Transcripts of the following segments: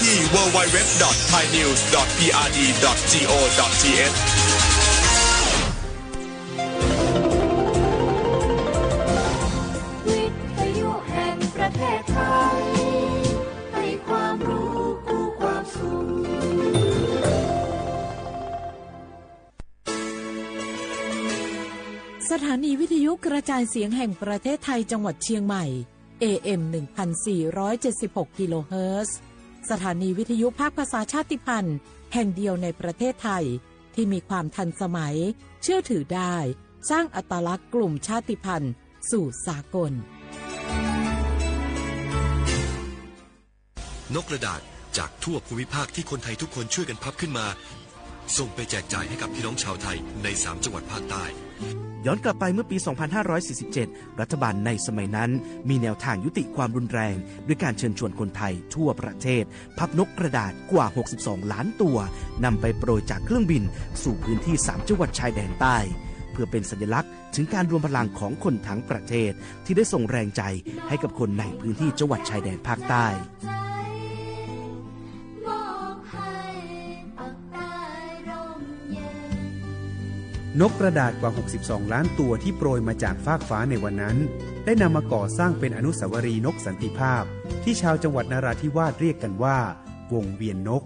ที่ www.thainews.prd.go.thวิทยุแห่งประเทศไทยให้ความรู้คู่ความสุขสถานีวิทยุกระจายเสียงแห่งประเทศไทยจังหวัดเชียงใหม่ AM 1476 กิโลเฮิรตซ์สถานีวิทยุภาคภาษาชาติพันธุ์แห่งเดียวในประเทศไทยที่มีความทันสมัยเชื่อถือได้สร้างอัตลักษณ์กลุ่มชาติพันธุ์สู่สากลนกกระดาษจากทั่วภูมิภาคที่คนไทยทุกคนช่วยกันพับขึ้นมาส่งไปแจกจ่ายให้กับพี่น้องชาวไทยใน3จังหวัดภาคใต้ย้อนกลับไปเมื่อปี 2547 รัฐบาลในสมัยนั้นมีแนวทางยุติความรุนแรงด้วยการเชิญชวนคนไทยทั่วประเทศพับนกกระดาษกว่า 62 ล้านตัวนำไปโปรยจากเครื่องบินสู่พื้นที่3จังหวัดชายแดนใต้เพื่อเป็นสัญลักษณ์ถึงการรวมพลังของคนทั้งประเทศที่ได้ส่งแรงใจให้กับคนในพื้นที่จังหวัดชายแดนภาคใต้นกกระดาษกว่า 62 ล้านตัวที่โปรยมาจากฟากฟ้าในวันนั้นได้นำมาก่อสร้างเป็นอนุสาวรีย์นกสันติภาพที่ชาวจังหวัดนราธิวาสเรียกกันว่าวงเวียนนก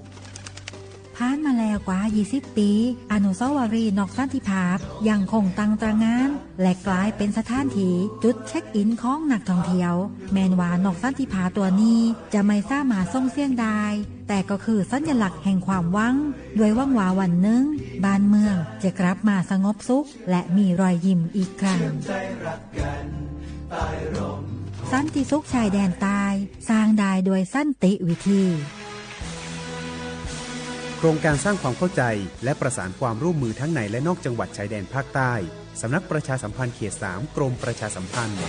ผ่านมาแล้วกว่า 20 ปีอนุสาวรีย์นกสันติภาพยังคงตั้งตระหง่านและกลายเป็นสถานที่จุดเช็คอินของนักท่องเที่ยวแม้ว่านกสันติภาพตัวนี้จะไม่สามารถส่งเสียงได้แต่ก็คือสัญลักษณ์แห่งความหวังด้วยหวังว่าวันหนึ่งบ้านเมืองจะกลับมาสงบสุขและมีรอยยิ้มอีกครั้งสันติสุขชายแดนใต้สร้างได้โดยสันติวิธีโครงการสร้างความเข้าใจและประสานความร่วมมือทั้งในและนอกจังหวัดชายแดนภาคใต้สำนักประชาสัมพันธ์เขต 3 กรมประชาสัมพันธ์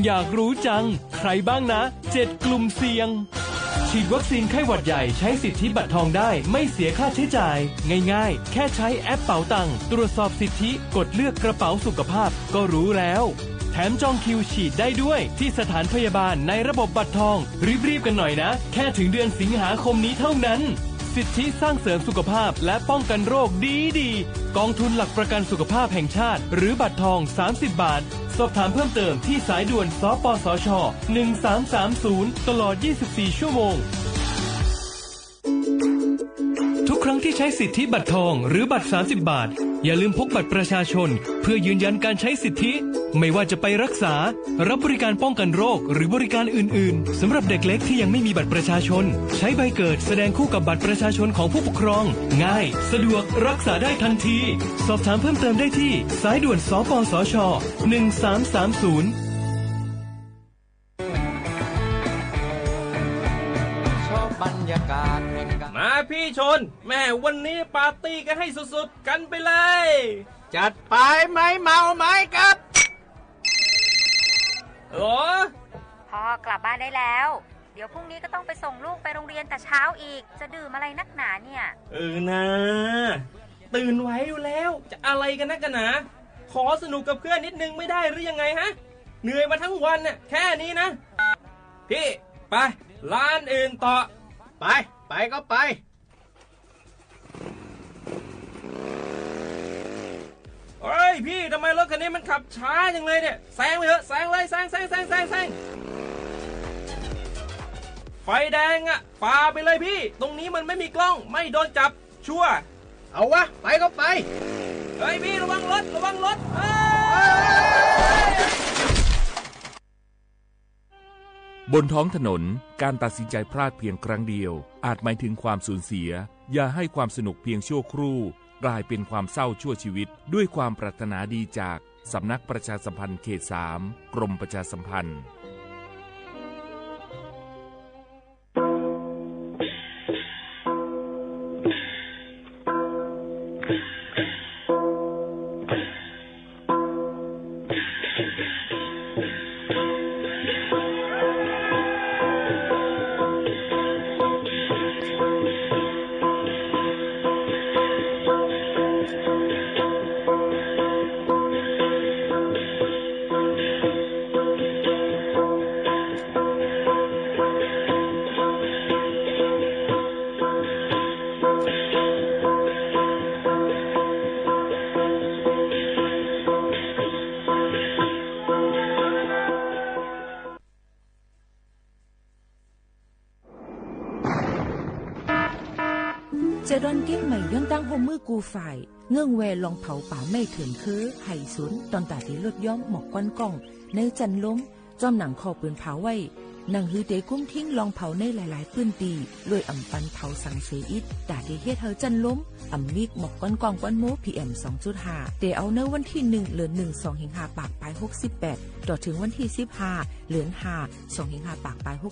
อยากรู้จังใครบ้างนะ7กลุ่มเสี่ยงฉีดวัคซีนไข้หวัดใหญ่ใช้สิทธิบัตรทองได้ไม่เสียค่าใช้จ่ายง่ายๆแค่ใช้แอปเป๋าตังค์ตรวจสอบสิทธิกดเลือกกระเป๋าสุขภาพก็รู้แล้วแถมจองคิวฉีดได้ด้วยที่สถานพยาบาลในระบบบัตรทองรีบๆกันหน่อยนะแค่ถึงเดือนสิงหาคมนี้เท่านั้นสิทธิสร้างเสริมสุขภาพและป้องกันโรคดีกองทุนหลักประกันสุขภาพแห่งชาติหรือบัตรทอง30 บาทสอบถามเพิ่มเติมที่สายด่วนสปสช1330ตลอด24ชั่วโมงทุกครั้งที่ใช้สิทธิบัตรทองหรือบัตร30 บาทอย่าลืมพกบัตรประชาชนเพื่อยืนยันการใช้สิทธิไม่ว่าจะไปรักษารับบริการป้องกันโรคหรือบริการอื่นๆสำหรับเด็กเล็กที่ยังไม่มีบัตรประชาชนใช้ใบเกิดแสดงคู่กับบัตรประชาชนของผู้ปกครองง่ายสะดวกรักษาได้ทันทีสอบถามเพิ่มเติมได้ที่สายด่วนสปสช1330มาพี่ชนแม่วันนี้ปาร์ตี้กันให้สุดๆกันไปเลยจัดไปไหมเมาไหมครับพ่อกลับบ้านได้แล้วเดี๋ยวพรุ่งนี้ก็ต้องไปส่งลูกไปโรงเรียนแต่เช้าอีกจะดื่มอะไรนักหนาเนี่ยนะตื่นไว้อยู่แล้วจะอะไรกันนักกันหนาขอสนุกกับเพื่อนนิดนึงไม่ได้หรือยังไงฮะเหนื่อยมาทั้งวันน่ะแค่นี้นะพี่ไปร้านอื่นต่อไปก็ไปเฮ้ยพี่ทำไมรถคันนี้มันขับช้าจังเลยเนี่ยแซงไปเถอะแซงเลยแซงไฟแดงอ่ะฝ่าไปเลยพี่ตรงนี้มันไม่มีกล้องไม่โดนจับชัวร์เอาวะไปก็ไปเฮ้ยพี่ระวังรถบนท้องถนนการตัดสินใจพลาดเพียงครั้งเดียวอาจหมายถึงความสูญเสียอย่าให้ความสนุกเพียงชั่วครู่กลายเป็นความเศร้าชั่วชีวิตด้วยความปรารถนาดีจากสำนักประชาสัมพันธ์เขต 3 กรมประชาสัมพันธ์ เจดอนเก้งใหม่ย้อนตั้งโฮมมือกูฝ่ายเงื่องแวลองเผาป่าไม่ถึงคือไห่สุนตอนตาที่ลดย้อมหมอกก้อนกล้องในจันล้มจอมหนังคอปืนเผาไว้หนังฮือเตกุ้มทิ้งลองเผาในหลายๆพื้นตีลวยอ่ำปันเผาสังเสอิดตาที่เฮ็ดเฮาจันล้มอ่ำมิกหมอกก้อนกล้องก้อนโม PM 2.5 เตเอาเนื้อวันที่1เดือน1 2 5 ปากปลาย68ต่อถึงวันที่15เดือน5 2 5 ปากปลาย68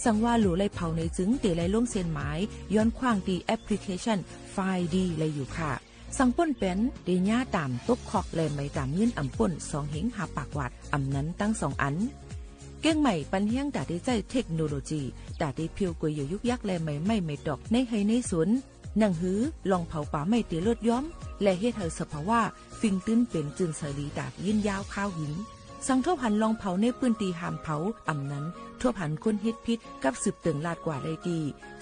สั่งว่าหลูไล่เผาในจึงเตไล่ลงเส้นหมายย้อนขว้างตีแอปพลิเคชันไฟล์ดีไล่อยู่ค่ะสังป่นเป็นเดญ่าตามตกคอกแลไม่ตามยื่นอ่ำป่น2เหงหาปากวัดอ่ำนั้นตั้ง2อันเก้งใหม่ปันเฮียงดาได้ใจเทคโนโลยีดาได้เพียวกวยอยู่ยุกยักแลไม่ดอกในให้ในสวนหนังหือลองเผาป่าไม่ตีเลือดย้อมและเฮ็ดให้สภาวะฟิงตื้นเป็นจึงสลีดาดยินยาวข้าวหินสังทั่วพันลองเผาในปืนตีหามเผาอ่ำนั้นทั่วพันคนเฮ็ดพิษกับสืบเติงลาดกว่าได้ดี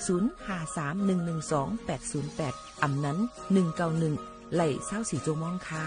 0531128808อ่ำนั้น191ไหล่24ชั่วโมงค่ะ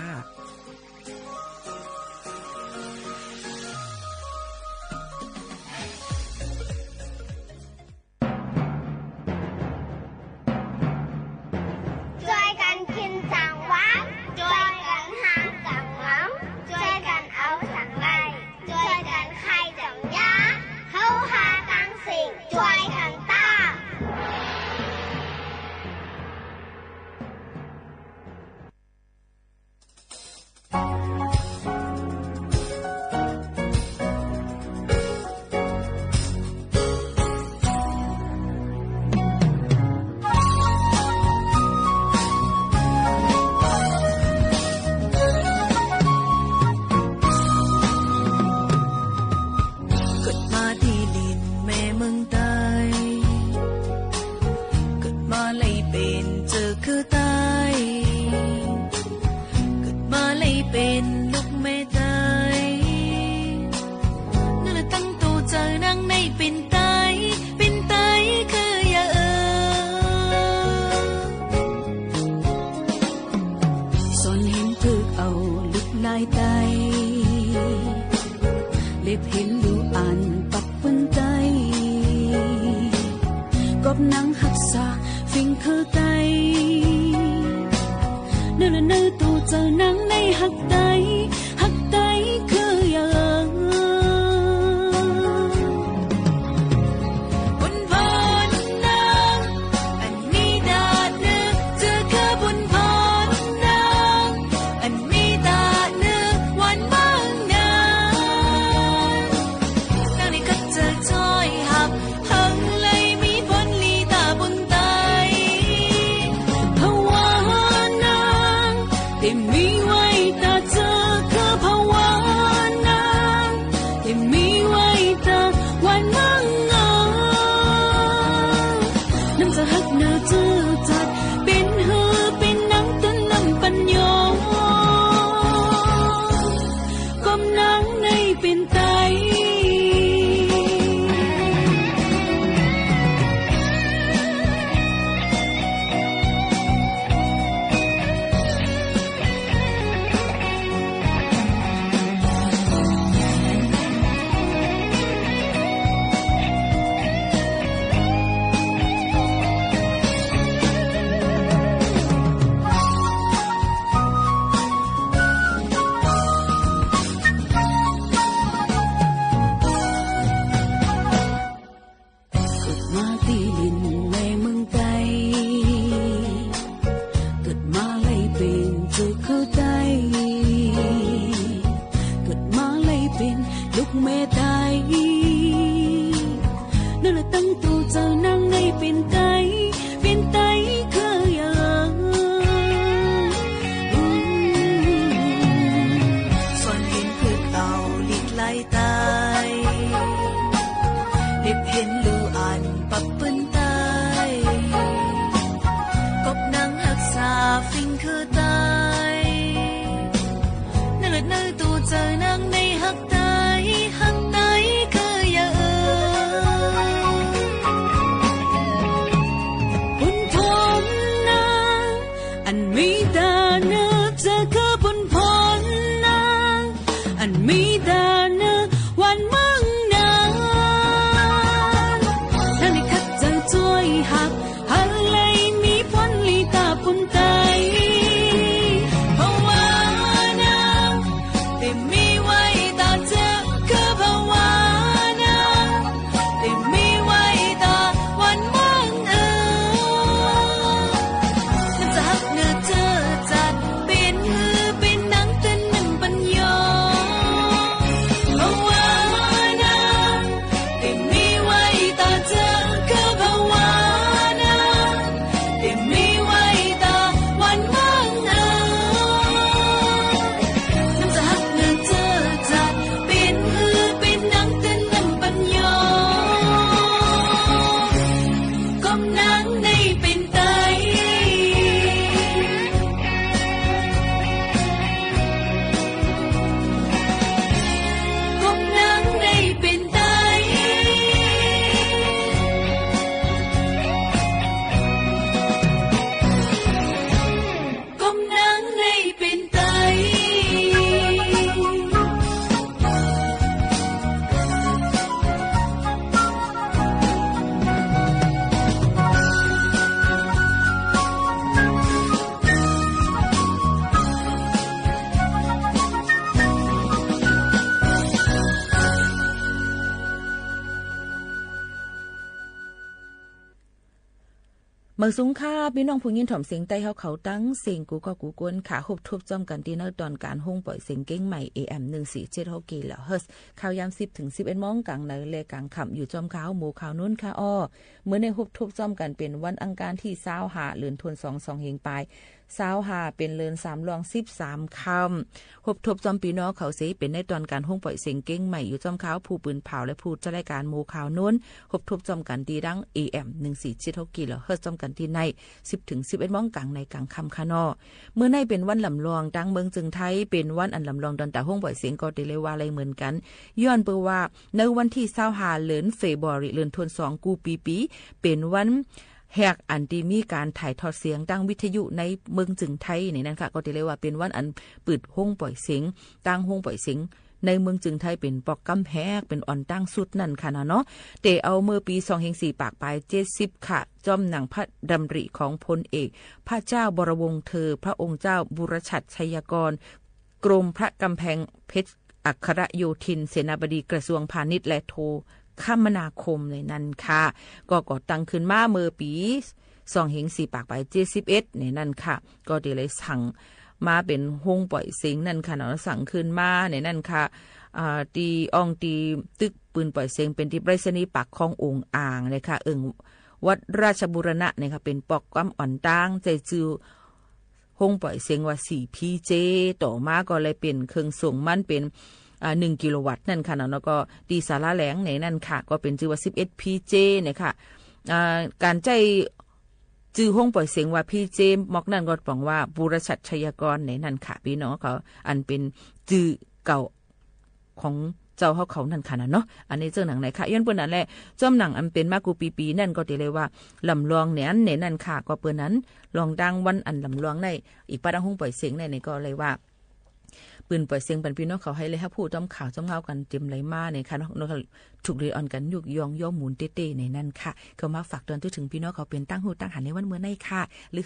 บางสงค่าพี่น้องผู้ยินถ่อมเสียงใต้เฮาเขาตั้งเสียงกูก็กูกวนขาฮบทบจอมกันที่ในตอนการห้องปล่อยเสียงเก้งใหม่ AM 147กิโลเฮิรตซ์ข่าวยาม10ถึง11 โมงกลางในเลกลางค่ำอยู่จอมขาวหมู่ข่าวนู้นค่ะอ้อเมื่อในฮบทบจอมกันเป็นวันอังคารที่25เดือนธันวาคม2เฮงปลาย25เป็นเดือน3รอง13ค่ำฮบทบจอมพี่น้องเขาสิเป็นในตอนการห้องปล่อยเสียงเก้งใหม่อยู่จอมขาวผู้ปืนเผาและผู้จัดรายการหมู่ข่าวนู้นฮบทบจอมกันดีดัง AM 147กิโลเฮิรตซ์จอมกันที่ใน10ถึง11 โมงกลางในกลางค่ำค่ะเนาะเมื่อในเป็นวันลำลองดังเมืองจึงไทยเป็นวันอันลำลองดอนตาห้องปล่อยเสียงก็ได้เลยว่าอะไรเหมือนกันย้อนเปิว่าในวันที่25เดือนเฟบรุเดือนธันวาคมกูปีเป็นวันแหกอันที่มีการถ่ายทอดเสียงดังวิทยุในเมืองจึงไทยนี่นั่นค่ะก็ได้เลยว่าเป็นวันอันเปิดห้องปล่อยเสียงตั้งห้องปล่อยเสียงในเมืองจึงไทยเป็นปอกกำแพกเป็นอ่อนตั้งสุดนั่นค่ะเนาะแต่เอาเมื่อปี204ปากปลาย70ค่ะจอมหนังพระดำริของพลเอกพระเจ้าบรวงศ์เธอพระองค์เจ้าบุรชัดชัยกรกรมพระกำแพงเพชรอัครโยธินเสนาบดีกระทรวงพาณิชย์และโทคมนาคมเลยนั่นค่ะก็ก่อตั้งขึ้นมาเมื่อปี204ปากปลาย71นี่นั่นค่ะก็ได้เลยสั่งมาเป็นห้องปล่อยเสียงนั่นค่ะเนาะสั่งขึ้นมาในนั่นค่ะตีอ่องตีตึกปืนปล่อยเสียงเป็นที่ไปรษณีย์ปากคลององค์อ่างเลยค่ะวัดราชบูรณะเนี่ยค่ะเป็นปอกก้ำอ่อนตั้งใจจือห้องปล่อยเสียงว่า 4PJ ต่อมาก็เลยเป็นเครื่องส่งมันเป็น1กิโลวัตต์นั่นค่ะเนาะแล้วก็ตีสาระแหลงในนั่นค่ะก็เป็นชื่อว่า 11PJ เนี่ยค่ะการใจจื้อห้องปล่อยเสียงว่าพี่เจมมอกนั่นก็บอกว่าบุรชัดชัยกรในนั่นค่ะพี่น้องเขาอันเป็นจื้อเก่าของเจ้าเขานั่นค่ะเนาะอันนี้เจ้าหนังไหนค่ะย้อนเปิ้นนั่นแหละจอมหนังอันเป็นมากูปีนั่นก็ได้เลยว่าลำลองเนี่ยในนั่นค่ะก็เปิ้นนั้นลองดังวันอันลำลองในอีกปะดังห้องปล่อยเสียงในก็เลยว่าปืนปล่อยเสียงปันพี่น้องเขาให้เลยครับผู้จอมข่าวจอมเงากันเต็มไหลมาในค่ะเนาะถูกเรียนกันยุกยองย่อหมุนเต้ๆในนั่นค่ะเขามาฝากเตือนถึงพี่น้องเขาเป็นตั้งหูตั้งหันในวันเมื่อในค่ะหรือ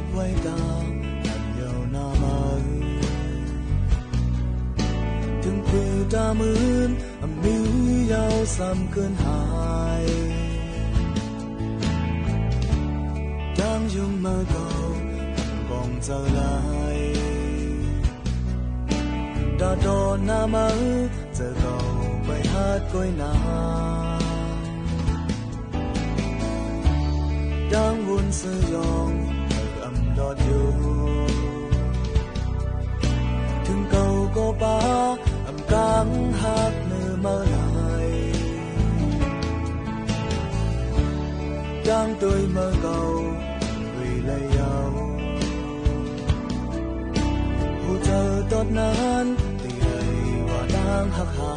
บไว้กาอันยาวนามาถึงปีตามืนมียาวซ้ำเกินหายดังยุ่งมาเก่ากองเจ้าลายดาโดนนามาเจอเก่าไปหาดก้อยนาดังวุ่นสยองอำดอดอยู่ถึงเก่าก็ป้าอำกลางหักมือมาลายดังตัวเมื่อเก่าวิเลยยาวผู้เจอตอนนั้นตีเลยว่าดังหักหา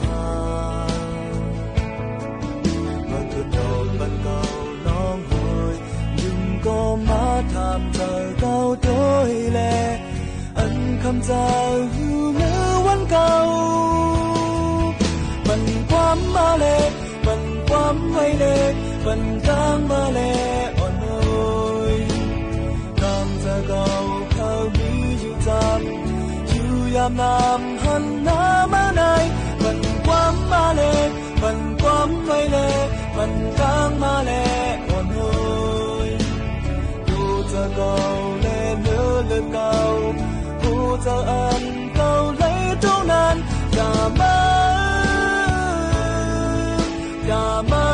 เมื่อคืนโดนบันเก่าน้องเฮยยิ่งก็มาถามเธอเก่าโดยแลอันคำเจ้าอยู่เมื่อวันเก่ามันความมาเลมันความไว้เลมันกลางมาเลอ่อนโอยคำเธอเก่าเขามีอยู่จำอยู่ยามน้ำหันหน้ามาในมันความมาเลมันความไว้เลมันกลางมาเลอ่อนโอยดูเธอเก่าเลเนื้อเลือเก่าผู้เธออันเก่าเลยเท่านั้นอย่ามาอย่ามา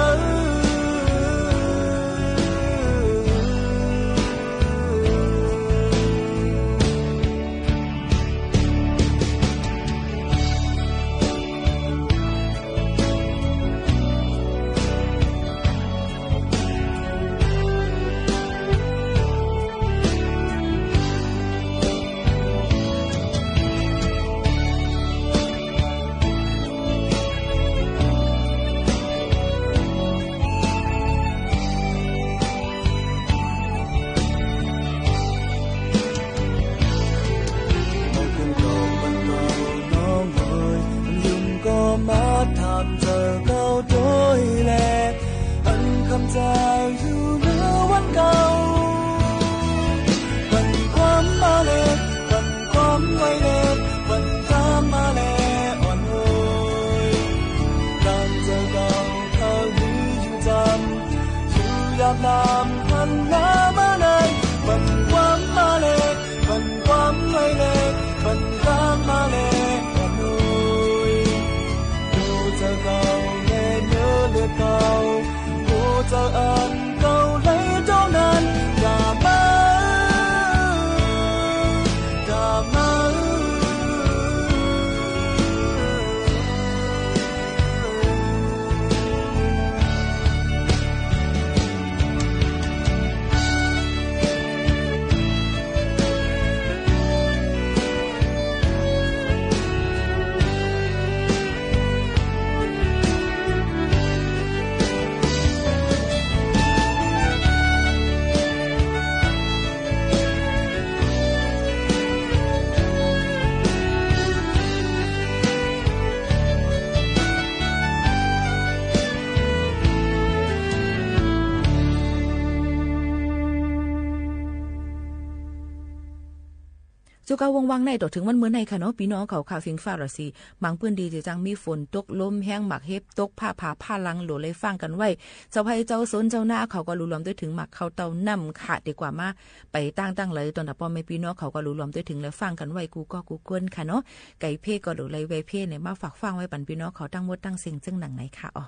จุกาวงวังในต่อถึงวันเมื่อในค่ะเนาะพี่น้องเขาข่าวสิงฟ้าราศีบางพื้นที่จะจังมีฝนตกลมแห้งหมักเห็บตกผ้าลังโหลเลยฟังกันไว้เจ้าไผเจ้าสนเจ้าหน้าเขาก็รู้รวมด้วยถึงหมักเข้าเตานำขาดดีกว่ามาไปตั้งเลยตอนน่ะพ่อแม่พี่น้องเขาก็รู้รวมด้วยถึงแล้วฟังกันไว้กูกวนค่ะเนาะไก่เพ่ก็โหลเลยไว้เพ่เนี่ยมาฝากฟังไว้ปันพี่น้องเขาตั้งมดตั้งสิ่งซึ่งหนังไหนค่ะอ๋อ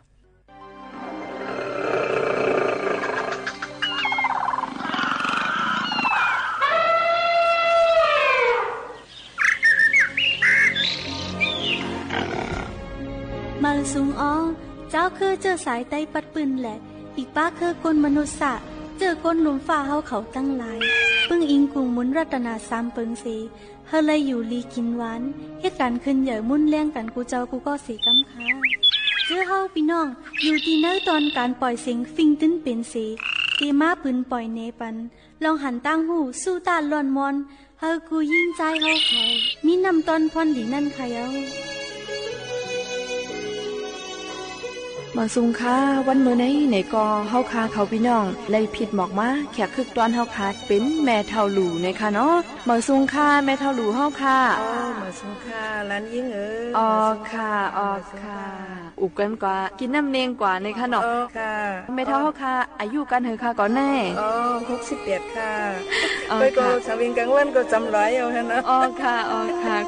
มาสุงอ้อเจ้าคือเจอสายไตปัดปืนแหละอีกป้าคือกลมนุษย์สะเจอกลหลุมฟ้าเฮาเขาตั้งหลายปึ้งอิงกุงมุนรัตนาสามเปิงสีเฮาเลยอยู่ลีกินหวานเหตุการณ์ขึ้นใหญ่มุ่นเลี้ยงกันกูเจ้ากูก็สีกำค้าเจอเฮาพี่น้องอยู่ที่เนื้อตอนการปล่อยเสียงฟิงตื้นเป็นสีตีม้าปืนปล่อยเนปันลองหันตั้งหูสู้ตาลอนมอนเฮากูยิ่งใจเฮาเขามีนำตอนพรดีนั่นค่ะเย้า มาซุงค่าวันมื้อไหนก็เฮาคาเขาพี่น้องไล่ผิดหมอกมาแขกคึกตอนเฮาคาเป็นแม่เฒ่าหลู่นะคะเนาะมาซุงค่าแม่เฒ่าหลู่เฮาค่ะมาซุงค่าร้านยิ่งค่ะอุบกันกว่ากินน้ำเนงกว่านะคะเนาะค่ะแม่เฒ่าเฮาค่ะอายุกันเฮอค่ะก่อนแน่68ค่ะไปก็สวิงกลางวันก็จำร้อยเอาหั่นนะค่ะ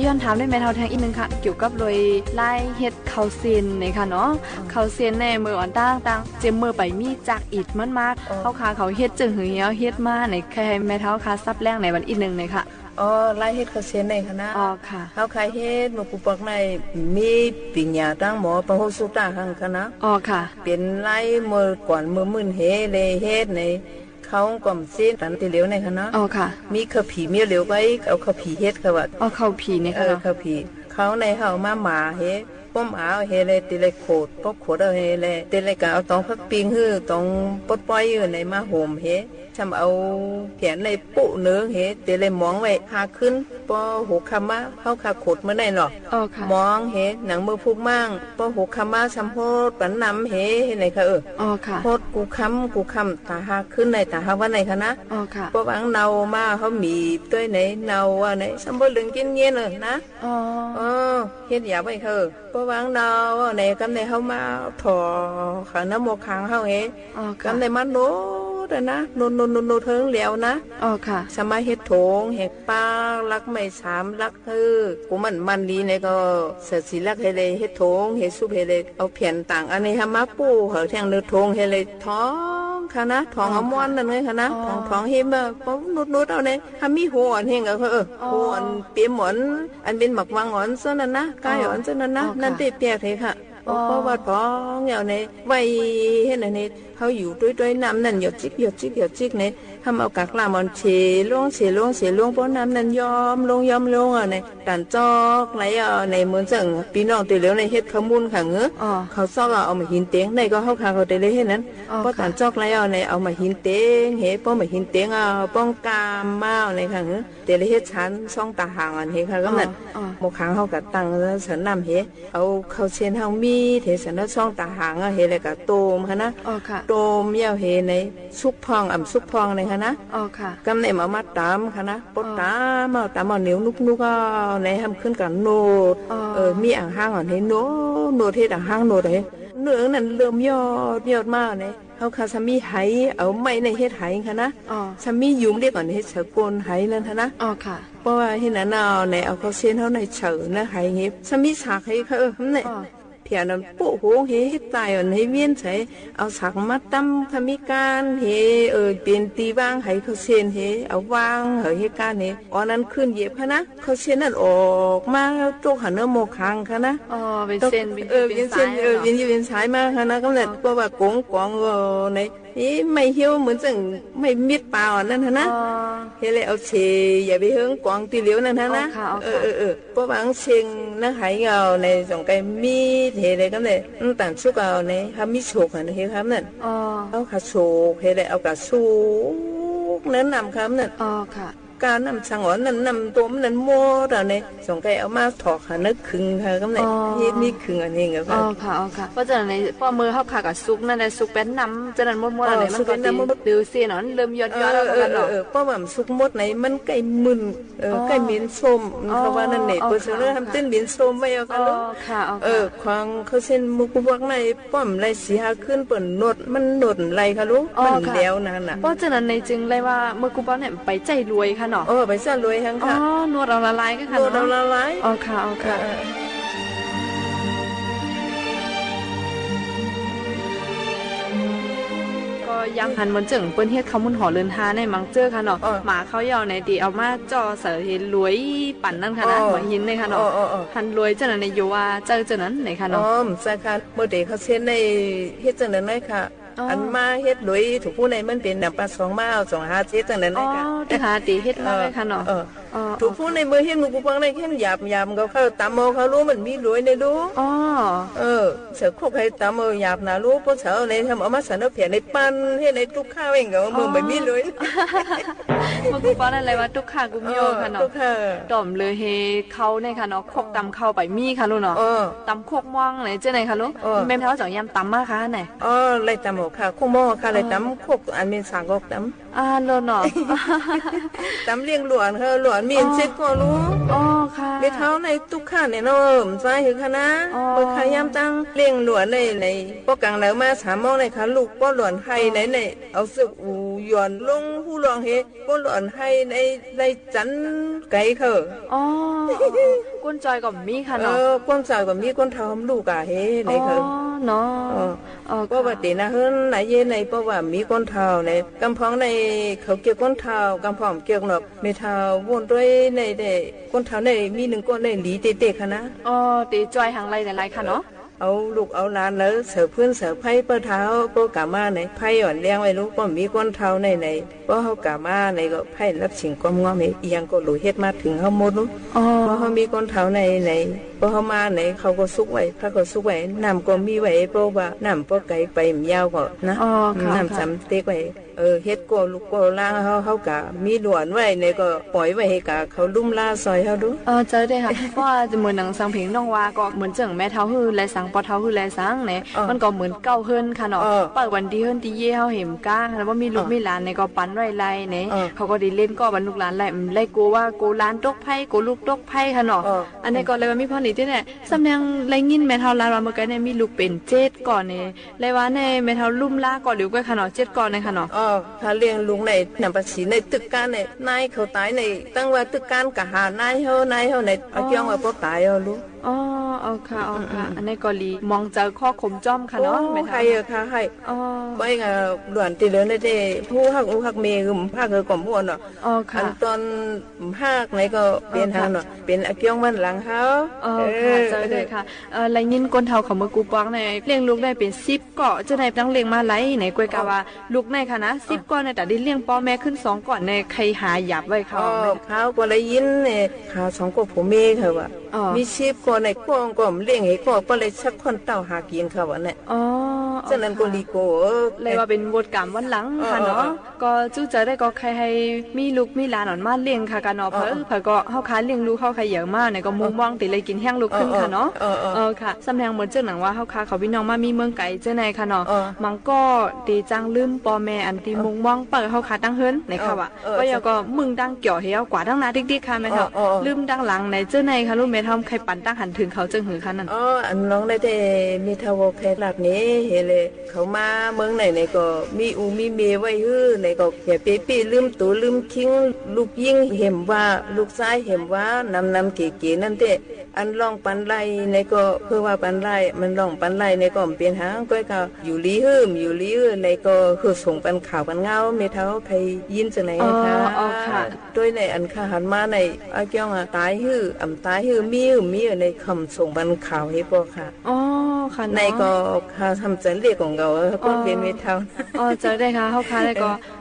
ย้อนถามได้แม่เฒ่าแทงอีกนึงค่ะเกี่ยวกับเลยไล่เฮ็ดข้าวเซียนนี่ค่ะเนาะข้าวเซียนในมืออ่อนต่างๆเจมมือไปมีจักอีกมันมากเฮาคาเขาเฮ็ดจึงหือเหี่ยวเฮ็ดมาในใครให้แม่เฒ่าคาซับแรงในวันอีกนึงเลยค่ะไล่เฮ็ดข้าวเซียนในคณะค่ะเฮาคาเฮ็ดหมู่ผู้ปกในมีปิญญาตั้งหมอประโหสุตาหังคณะค่ะเป็นไล่มือก่อนมือมื่นเฮเลยเฮ็ดในเขาก่อมเส้นตันติเหลวในคณะค่ะมีข้าวผีมีเหลวไว้เอาข้าวผีเฮ็ดค่ะว่าข้าวผีนี่ค่ะข้าวผีเขาในเฮามาหมาเฮป้อมอาเฮเลยติเลยโคดปอกโคดเอาเฮเลยติเลยก็เอาตองพักปิงฮื้อตองปดป้อยอยู่ในมาโหมเฮทำเอาแขนในปุเนื้อเฮติเลยมองไว้หาขึ้นปอหูคำมาเฮาคาโคดมื้อได้หรอมองเฮหนังมือพุกมั่งปอหูคำมาชำโพดปันนำเฮในค่ะค่ะโพดกูค้ำตาหาขึ้นในตาหาว่าในค่ะนะค่ะปอวังเนามาเขามีด้วยไหนเนาว่าไหนสมบูรณ์เรื่องกินเงี้ยเลยนะเฮ็ดอย่าไว้ค่ะปวังดาวในกำในเขามาถอขาน้ำหมกค้างเขาเองกำในมันโน้ตนะโนเทิงเหลียวนะค่ะสมัยเฮ็ดโถงเฮ็ดป้าลักไม่3ลักกูมันลีในก็เสียสีลักเฮเลยเฮ็ดโถงเฮ็ดซุปเฮเลยเอาแผ่นต่างอันนี้ทำมาปูเหอแทงเนื้อโถงเฮเลยท้องค่ะนะท้องเอาม้วนนั่นเลยค่ะนะท้องเฮมปุ๊บนุดเอาเนี่ยทำมีหัวอันเฮงก็หัวอันเปียหมอนอันเป็นหมักวางอ่อนซะนั่นนะกายอ่อนซะนั่นนะนั่นตีเปียกเลยค่ะเพราะว่าท้องเหี่ยวเนี่ยไว้เห็นอันนี้เขาอยู่ด้วยน้ำนั่นหยดจิกเนี่ยทำเอากากลามันเฉล่วงเพราะน้ำนั่นยอมลงเนี่ยตันจอกไหลในเหมือนจังพี่น้องตีเหลวในเฮ็ดขมุนขังเขาซอกเอามาหินเตียงในก็เขาคาเขาตีเลยเห็นนั้นเพราะตันจอกไหลในเอามาหินเตียงเฮ็ดเพราะมาหินเตียงป้องกามมาในขังตีเลยเฮ็ดชั้นช่องตาห่างอันเฮ็ดค่ะก็นั่นหมกขังเขากัดตังสันน้ำเฮ็ดเอาเขาเชียนเฮามีเทสันช่องตาห่างเฮ็ดเลยกับโตมค่ะนะโตมเยี่ยวเฮในซุกพองซุกพองในค่ะนะกำในมาตามค่ะนะปดตามเอาเหนียวนุกในทำขึ้นกันโนดมีอ่างห้างอ่อนให้โนดเทอ่างห้างโนดเลยเนื้อนั่นเริ่มยอดมากเลยเขาคาสามีไหเอาไม้ในเฮ็ดไหค่ะนะสามียุ่มเรียกก่อนเฮ็ดเฉกนไหนั่นค่ะนะค่ะเพราะว่าเฮ็ดนั่นในเอาเขาเส้นเขาในเฉนะไหเฮ็ดสามีฉากให้เขาเนี่ยเพียนปุ๊โหเฮให้ตายอันให้เวียนใส่เอาสักมาตั้มทำมีการเฮเป็นตีว่างให้เขาเส้นเฮเอาวางให้การเฮอันนั้นขึ้นเย็บค่ะนะเขาเส้นนั่นออกมาตกหันเนื้อโมคังค่ะนะเป็นเส้นเป็นเส้นเป็นสายมาค่ะนะก็เลยเพราะว่ากงกวางในนี่ไม่เหี้ยวเหมือนจังไม่มิดเปล่านั่นนะเฮเลยเอาเชยอย่าไปเฮิงกวางตีเหลียวนั่นนะเพราะบางเชิงนะหายเงาในสองไก่มีเฮเลยก็เลยต่างชุกเอาในทำมีโฉกนะเฮครับนั่นเอาขาโฉกเฮเลยเอากระสูกนั้นนำครับนั่นค่ะการนำสังหรณ์นั้นนำตัวมันนั้นโม่แต่ในสองไก่เอามาถอกหันนึกคึงค่ะก็เลยนี่คึงอันนี้ค่ะค่ะเพราะฉะนั้นในพอมือเขาขากับซุกนั่นในซุกเป็นน้ำจะนั้นมดอะไรมันก็ดื้อเสียหนอนเริ่มยอดแล้วกันหรอเพราะว่าซุกมดไหนมันไก่มึนไก่เหม็นส้มเขาว่านั่นเนี่ยเปิดเสื้อทำเต้นเหม็นส้มไว้เอากันลูกควางเขาเส้นมุกพวกในป้อมไรสีหาขึ้นเปิดนดมันนดไรค่ะลูกมันแล้วนั่นน่ะเพราะฉะนั้นในจึงเลยว่าเมื่อกูป้อเนี่ยไปใจรวยค่ะไปซ่ารวยทั้งค่ะนวดเราละลายก็ค่ะนวดเราละลายค่ะก็ยังหันเหมือนจึงเปิ้นเฮ็ดข้าวมุนห่อเรือนหาในมังเจอค่ะเนาะหมาเขายาวในตีเอามาจ่อเสือเห็นรวยปั่นนั่นค่ะนะหัวหินเลยค่ะเนาะหันรวยจังนั้นในอยู่ว่าเจอจังนั้นไหนค่ะเนาะใช่ค่ะเมื่อเด็กเขาเซ็นในเฮ็ดจังนั้นเลยค่ะอันมาเฮ็ดรวยถูกผู้ในมันเป็นน้ำปลา2 มา2 5 7จังนั้นเลยค่ะที่หาตีเฮ็ดมาเลยค่ะเนาะ ถูกพูดในมือเห็นมือกูฟังในแค่หยาบเขาตามมอเขารู้มันมีรวยในรู้เสือคุกให้ตามมอหยาบนะรู้เพราะเสือในทำเอามาสันเอาเพียในปั้นให้ในทุกข้าวเองก็มือไม่มีรวยมือกูฟังอะไรว่าทุกข้ากูมีโอค่ะเนาะต่อมเลยเฮเขาในค่ะเนาะคกตำเข้าไปมีค่ะลูกเนาะตำคกม่วงไหนเจ้าไหนค่ะลูกแม่เท้าจ่อยำตำมากค่ะไหนไรตำหมกค่ะคกม่วงค่ะไรตำคกอันเป็นสางกตำโลนเนาะตำเลี้ยงหลวนค่ะหลวนมีเช็ดก็รู้ค่ะแม่เท้าในทุกข้าเนี่ยเนาะใจคือค่ะนะเมื่อขายำตั้งเลี้ยงหลวนในป้อกลางแล้วมา3 โมงในค่ะลูกป้อหลวนให้ในเอาสึกอูหย่อนลงผู้หลวงเฮป้อหลวนให้ในจันไก่เขาก้นจอยกับมีค่ะเนาะก้นจอยกับมีก้นเท้าลูกอะเฮในเขาเนาะก็ว่าเดนะเฮิรนไหนเย็นในเพราะว่ามีก้นเท้าในกำพองในเขาเกี่ยวก้นเท้ากำพองเกี่ยวหนอกเมเท้าวนด้วยในก้นเท้าในมี1 ก้นในหลีเตะๆค่ะนะตีจอยหางไรในไรค่ะเนาะเอาลูกเอาหลานแล้วเสือเพื่อนเสือไผ่เปิ้ลเท้าโปกามาในไผ่อ่อนเลี้ยงไว้ลูกก็มีก้นเท้าในเพราะเขากามาในก็ไผ่รับสิ่งความงอมเอียงก็หลุดเฮ็ดมาถึงเขาหมดลูกเพราะเขามีก้นเท้าในเพราะเขามาในเขาก็ซุกไว้พระก็ซุกไว้น้ำก็มีไว้เพราะว่าน้ำเพราะไก่ไปยาวก็นะน้ำจำเต็กไว้เฮ็ดก็ลูกก็ล่างเขากะมีหลวนไว้ในก็ปล่อยไว้ให้กะเขาลุ่มล่าซอยเขาดูเจอได้ค่ะเพราะว่าเหมือนหนังสังเพลงน้องว่าก็เหมือนเจิงแม่เท้าฮือและสังปอเท้าฮือและสังเนี่ยมันก็เหมือนเก่าเฮิรนค่ะเนาะเปิดวันดีเฮิรนที่เย่เขาเห็นก้าแล้วว่ามีลูกมีหลานในก็ปั้นไว้ไรเนี่ยเขาก็ได้เล่นก็บรรลุหลานไล่กูว่ากูหลานตกไผ่กูลูกตกไผ่ค่ะเนาะอันนี้ก็เลยว่ามีพ่อหนีที่เนี่ยสำเนียงไรยินแม่เท้าลานว่าเมื่อกี้เนี่ยมีลูกเป็น7 ก่อนเนี่ยเลยว่าในแม่เท้าลุ่มล่าก่อนหรือก็ค่ะเนาะ7 ก่อนในค่ะเนาะถ้าเลี้ยงลุงในนำภาษีในตึกการในนายเขาตายในตั้งว่าตึกการกะหานายเฮในเอาเกี่ยงว่าบ่ตายเอาลูกเอาค่ะอันนี้ก็ลีมองเจอข้อข่มจ้อมค่ะเนาะไม่ใครค่ะให้ไว้กับหลวนตีเหลือในเด้ผู้ฮักเมย์ภาคก่อมม่วนเนาะอันตอนภาคไหนก็เป็นทางเนาะเป็นอาเกี่ยงมันหลังเฮาค่ะเจอเลยค่ะไรยินก้นเฒ่าของมือกูปองในเลี้ยงลูกได้เป็น10 ก่อจะได้ตั้งเลี้ยงมาไหลไหนกวยกะว่าลูกในค่ะนะ10 ก่อในแต่ได้เลี้ยงพ่อแม่ขึ้น2 ก่อนในใครหาหยับไว้เขาก็ไรยินเนี่ยขา2 ก็ผมเมย์ค่ะว่ามี10 ก่อนในก้องก็เลี้ยงให้ก็บ่เลยสักคนเต้าหากินค่ะว่าเนี่ยฉะนั้นก็ลีโกเลยว่าเป็นบทกรรมวันหลังค่ะเนาะก็จู้เจอได้ก็ใครให้มีลูกมีหลานอ่อนมาเลี้ยงค่ะกันเนาะเพิ่นก็เฮาค้าเลี้ยงลูกเฮาใครอย่างมากเนี่ยก็มุ่งมองติเลยกินแห้งลูกขึ้นค่ะเนาะค่ะสำแดงเหมือนเจ้าหนังว่าเฮาค้าเขาพี่น้องมามีเมืองไกลเจ้าไหนค่ะเนาะมันก็ตีจังลืมพ่อแม่อันที่มุ่งมองเปิดเฮาค้าตั้งเฮิรนในค่ะว่าก็ยังก็มึงดังเกี่ยวเหี่ยวกว่าดังหน้าดิกๆค่ะแม่เฒ่าลืมดังหลังในเจ้าไหนค่ะลูกแม่ทำใครปั่นตั้งหันถึงเขาจึงหือค่ะนั่นอันน้องได้แต่มีทาวแคลับนี้เฮเลยเขามาเมืองไหนก็มีมีเมไว้ฮื้อไหนก็อย่าปีลืมตูลืมคิงลูกยิ่งเห็มว่าลูกชายเห็มว่านำเก๋ๆนั่นเด้อันลองปันไล่ในก็เพื่อว่าปันไล่มันลองปันไล่ในก็เป็นหางก้อยก็อยู่ลีฮื้อในก็คือส่งปันข่าวปันเงาเมเท้าใครยินจังไหนค่ะด้วยในอันข้าหันมาในอาเกี่ยงตายฮื้อตายฮื้อมีในคำส่งปันข่าวให้พ่อค่ะค่ะในก็ค่ะทำจันเรียกของเราก็เป็นเมเท้าเจอได้ค่ะเฮาค่ะได้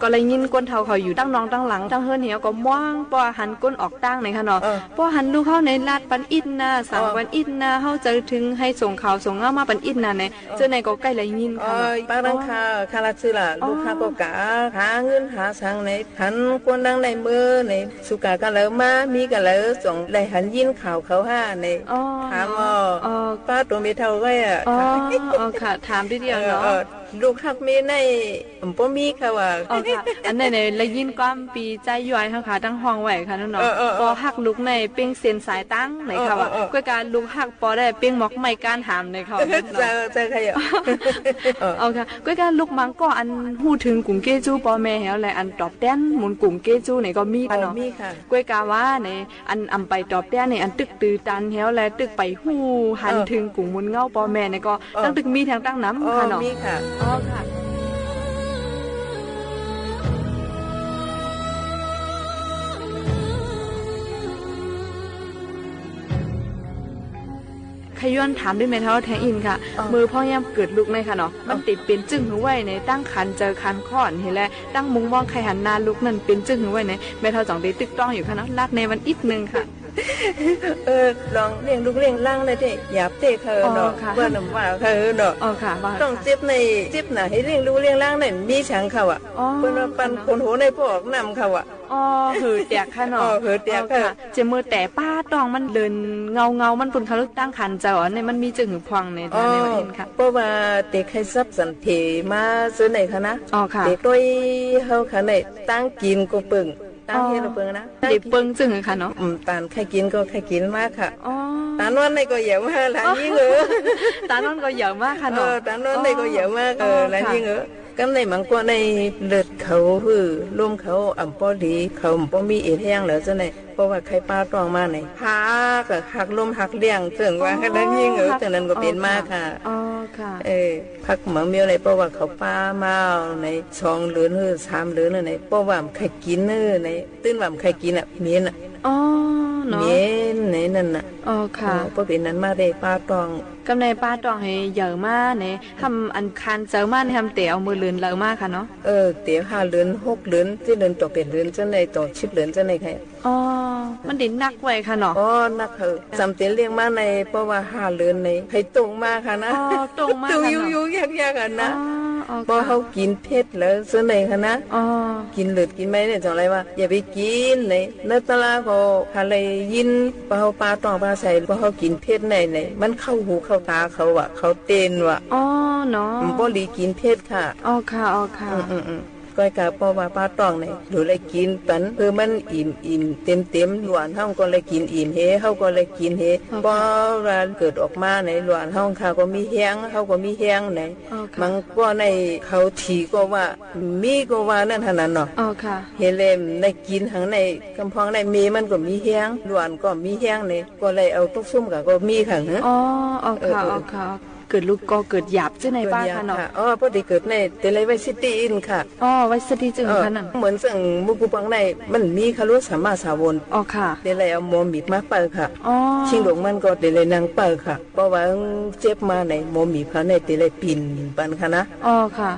ก็เลยยินก้นเฒ่าเขาอยู่ตั้งน้องตั้งหลังตั้งเฮิรนเหี่ยวก็ม่วงป้อหันก้นออกตั้งในค่ะเนาะป้อหันลูกเข้าในลาดปันอินนะสังปันอินนะเฮาจะถึงให้ส่งข่าวส่งเงามาปันอินนะเนี่ยเจอในก็ใกล้เลยยินค่ะป้าดังค่ะคาราชื่อล่ะลูกค้าก็กะหาเงินหาสังในหันก้นดังในมือในสุกากันแล้วมามีกันแล้วส่งได้หันยินข่าวเขาห้าในถามป้าตัวเมเท่าไว้ค่ะถามทีเดียวเนาะลูกฮักมีในบ่มีค่ะว่าค่ะอันไหนเลยยินความปีใจย่อยค่ะตั้งห้องไว้ค่ะน้องๆพอฮักลูกในเป้งเส้นสายตั้งไหนค่ะว่าก้วยการลูกฮักพอได้เป้งหมอกไม้การถามในค่ะใจใครค่ะก้วยการลูกมังก็อันฮู้ถึงกุ้งเกจูพ่อแม่เฮาแลอันตอบแต้นหมุนกุ้งเกจูไหนก็มีค่ะเนาะก้วยกาว่าในอันอำไปตอบแต้นในอันตึกตือตันเฮาแลตึกไปฮู้หันถึงกุ้งมุนเงาพ่อแม่ในก็ตั้งตึกมีทางตั้งน้ำค่ะเนาะมีค่ะค่ะ ขย้อนถามด้วยแม่เท่าแทงอินค่ะมือพ่อยามเกิดลูกในค่ะเนาะมันติดเป็นจึ้งหือไว้ในตั้งคันเจอคันข้อนเห็นแล้วตั้งมุงมองไข่หันหน้าลูกนั่นเป็นจึ้งหือไว้ในแม่เท่าจ่องได้ตึกต้องอยู่ค่ะเนาะลากในวันอีกนึงค่ะลองเลี้ยงลูกเลี้ยงล่างเลยเด้หยาบเตะเขาเนาะเพื่อนว่าเขาเนาะต้องเจ็บในเจ็บหน่ะให้เลี้ยงลูกเลี้ยงล่างในมีฉังเขาอ่ะเพื่อนว่าปันคนโหในพวกนำเขาอ่ะอ๋อหือแตกค่ะเนาะหือแตกค่ะเจมือแต่ป้าตองมันเดินเงามันปุ่นเขาตั้งคันเจ้าในมันมีจึงหือพองในวันนี้ค่ะเพราะว่าเด็กให้ซับสันเทมาซื้อไหนคะนะเด็กด้วยเขาค่ะในตั้งกินก็ปึ่งตั้งเฮ็ดเปิงนะเด็กเปิงจึงค่ะเนาะตานใครกินก็ใครกินมากค่ะตานวันในก็เยอะมากหลานยิ่งตานวันก็เยอะมากค่ะเนาะตานวันในก็เยอะมากหลานยิ่งก็ในมังกรในเลือดเขาหือลมเขาอ่ำปอดีเขาบ่มีเอ็ดแห้งแล้วจังได๋เพราะว่าใครป้าตองมาไหนหักก็หักลมหักเลี้ยงถึงว่าหลานยิ่งจังนั้นก็เป็นมากค่ะอ๋อค่ะพักหมาเมียวในเพราะว่าเขาป้ามาใน2เดือนหรือ3เดือนในเพราะว่าใครกินในตื่นว่าใครกินอ่ะเมียนอ่ะอ๋อเนาะเมียนในนั่นน่ะอ๋อค่ะเพราะเป็นนั้นมาได้ป้าตองกำในป้าตองให้เยอะมากเนี่ยทำอันคันเจอมากทำเต๋อมือเลือนเยอะมากค่ะเนาะเต๋อ5เดือน6เดือนที่เดือนต่อเป็นเดือนจังได๋ต่อ10เดือนจังได๋ค่ะอ๋อมันดินหนักไว้ค่ะเนาะอ๋อหนักจำเต๋อเลี้ยงมาในเพราะว่า5เดือนในให้ตรงมาค่ะนะอ๋อตรงมากค่ะเนาะอยู่ๆยากๆกันนะพอเขากินเผ็ดแล้วจังได๋ค่ะนะกินเลือดกินไหมเนี่ยจังไรว่าอย่าไปกินในตลาดก็หาเลยยินพอเฮาปลาตองปลาใส่พอเฮากินเผ็ดในมันเข้าหูเข้าตาเขาอ่ะเขาเต้นว่ะอ๋อเนาะมันบ่หลีกินเผ็ดค่ะอ๋อค่ะอ๋อค่ะก้อยกะเพราะว่าปลาตองนี่ดูเลยกินปันเพื่อมันอิ่มเต็มหลวนเฮาก็เลยกินอิ่มเฮเฮาก็เลยกินเฮพอว่าเกิดออกมาในหลวนเฮาค่ะก็มีแห้งเฮาก็มีแห้งในมันก็ในเขาถีก็ว่ามีก็ว่านั่นเท่านั้นเนาะอ๋อค่ะเฮเลมในกินข้างในกำพองในมีมันก็มีแห้งหลวนก็มีแห้งในก็เลยเอาตุกซุ่มก็มีค่ะอ๋อค่ะอ๋อค่ะเกิดลูกก็เกิดหยาบจังไหนบ้างค่ะเนาะพอดีเกิดในเตเลไวซิตี้อินค่ะไวซิตี้จึงค่ะนั่นเหมือนซึ่งมุกุปังในมันมีคารุสามารถสาวนค่ะเตเลเอาหมอมีมาเปิดค่ะชิงหลงมันก็เตเลนางเปิดค่ะเพราะว่าเจ็บมาในหมอมีเขาในเตเลปินปันค่ะนะค่ะ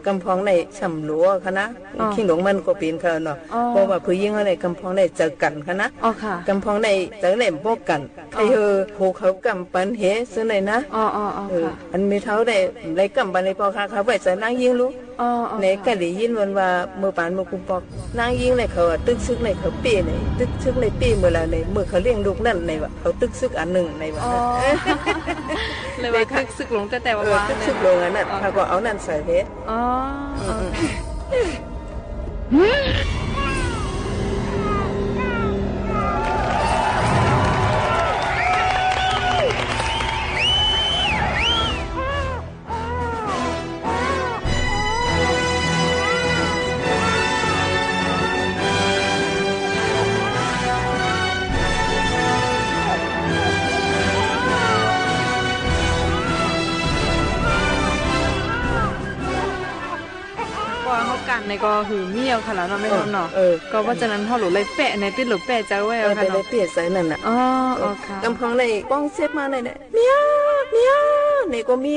กำพองในสำลัวค่ะนะชิงหลงมันก็เป็นค่ะเนาะเพราะว่าผู้หญิงในกำพองในเจอกันค่ะนะกำพองในเจอในพวกกันใครโหเขากำปันเฮซึ่งในนะอันมีเท่าได้ไรกำบันในพอค่ะเขาไปใส่นางยิงรู้ในกะได้ยินว่าเมื่อปานเมื่อกุมปอกนางยิงในเขาตึกซึกในเขาเป้ในตึกซึกในเป้เมื่อไรในเมื่อเขาเลี้ยงลูกนั่นในว่าเขาตึกซึกอันหนึ่งในว่าเลยว่าตึกซึกลงแต่ว่าตึกซึกลงอันนั้นเขาก็เอานั่นใส่เพชรในก็หือเมียวค่ะแล้วเนาะไม่รู้เนาะก็ว่าฉะนั้นเฮาหลุเลยแปะในติดหลุแปะเจ้าไว้เอาค่ะเนาะเลยเปียใส่นั่นน่ะค่ะกำพังในป้องเซฟมาในเมียวในก็มี